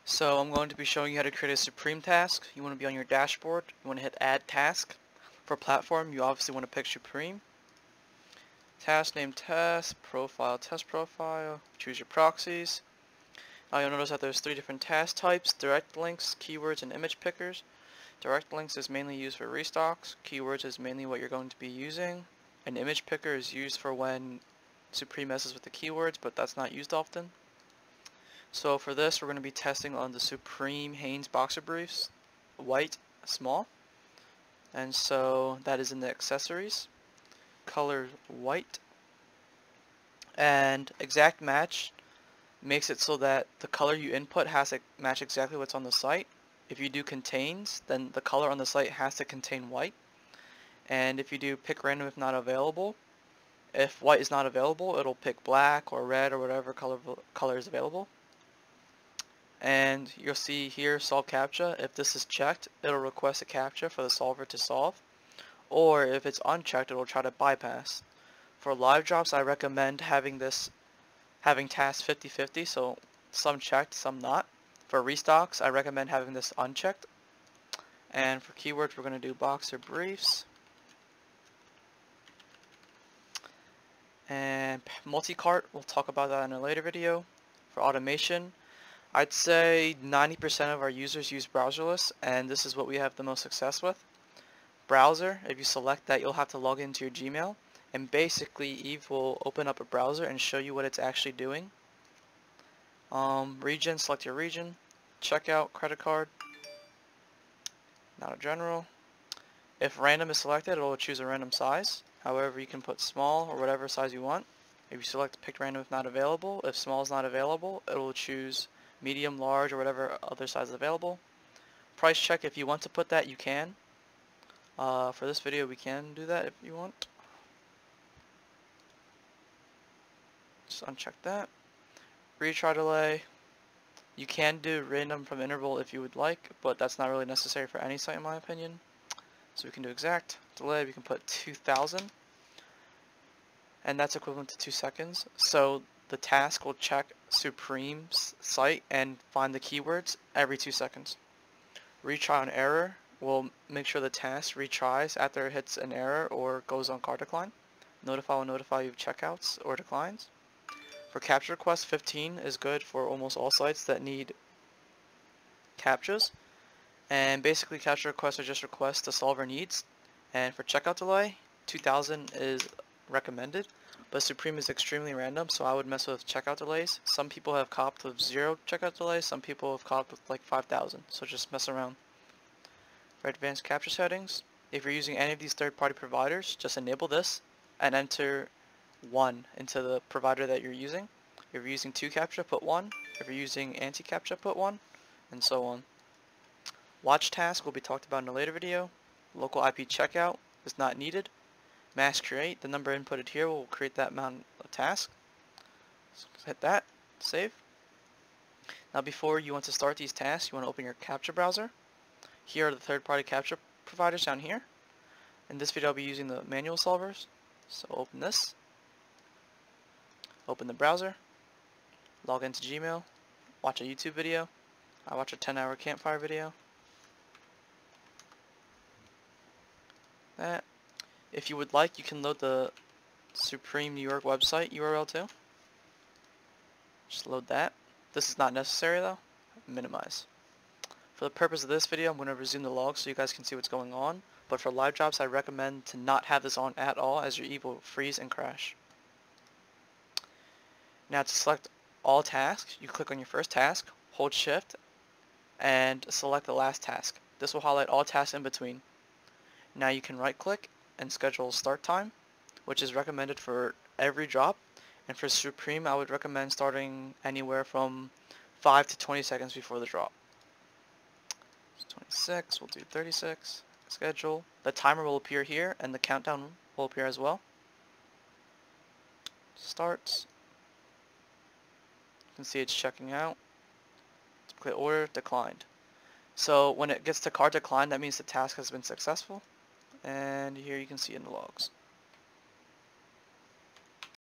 So I'm going to be showing you how to create a Supreme task. You want to be on your dashboard. You want to hit Add Task. For platform, you obviously want to pick Supreme. Task name test, profile test profile. Choose your proxies. Now you'll notice that there's three different task types: direct links, keywords, and image pickers. Direct links is mainly used for restocks. Keywords is mainly what you're going to be using. An image picker is used for when Supreme messes with the keywords, but that's not used often. So for this, we're going to be testing on the Supreme Hanes boxer briefs, white, small. And so that is in the accessories. Color white. And exact match makes it so that the color you input has to match exactly what's on the site. If you do contains, then the color on the site has to contain white. And if you do pick random if not available, if white is not available, it'll pick black or red or whatever color is available. And you'll see here solve CAPTCHA. If this is checked, it'll request a CAPTCHA for the solver to solve. Or if it's unchecked, it'll try to bypass. For live drops, I recommend having task 50-50, so some checked, some not. For restocks, I recommend having this unchecked. And for keywords, we're going to do boxer briefs. And multi-cart, we'll talk about that in a later video. For automation, I'd say 90% of our users use browserless, and this is what we have the most success with. Browser, if you select that, you'll have to log into your Gmail, and basically Eve will open up a browser and show you what it's actually doing. Region, select your region. Checkout, credit card, not a general. If random is selected, it'll choose a random size. However, you can put small or whatever size you want. If you select pick random if not available, if small is not available, it'll choose medium, large, or whatever other size is available. Price check, if you want to put that, you can. For this video, we can do that if you want. Just uncheck that. Retry delay. You can do random from interval if you would like, but that's not really necessary for any site in my opinion. So we can do exact delay. We can put 2000, and that's equivalent to 2 seconds. So the task will check Supreme's site and find the keywords every 2 seconds. Retry on error will make sure the task retries after it hits an error or goes on cart decline. Notify will notify you of checkouts or declines. For CAPTCHA request, 15 is good for almost all sites that need CAPTCHAs. And basically CAPTCHA requests are just requests the solver needs. And for checkout delay, 2000 is recommended, but Supreme is extremely random, so I would mess with checkout delays. Some people have copped with 0 checkout delays, some people have copped with like 5000, so just mess around. For advanced CAPTCHA settings, if you're using any of these third-party providers, just enable this and enter 1 into the provider that you're using. If you're using 2 CAPTCHA, put 1. If you're using anti-CAPTCHA, put 1, and so on. Watch task will be talked about in a later video. Local IP checkout is not needed. Mass create, the number inputted here will create that amount of task. So hit that, save. Now before you want to start these tasks, you want to open your CAPTCHA browser. Here are the third-party CAPTCHA providers down here. In this video I'll be using the manual solvers. So open this. Open the browser. Log into Gmail. Watch a YouTube video. I watch a 10-hour campfire video. That. If you would like, you can load the Supreme New York website URL too. Just load that. This is not necessary though. Minimize. For the purpose of this video, I'm going to resume the log so you guys can see what's going on. But for live drops, I recommend to not have this on at all, as your Eve will freeze and crash. Now to select all tasks, you click on your first task, hold shift, and select the last task. This will highlight all tasks in between. Now you can right click and schedule start time, which is recommended for every drop. And for Supreme, I would recommend starting anywhere from 5 to 20 seconds before the drop. So 26, we'll do 36, schedule. The timer will appear here and the countdown will appear as well. Starts. You can see it's checking out. Click order, declined. So when it gets to cart decline, that means the task has been successful. And here you can see in the logs.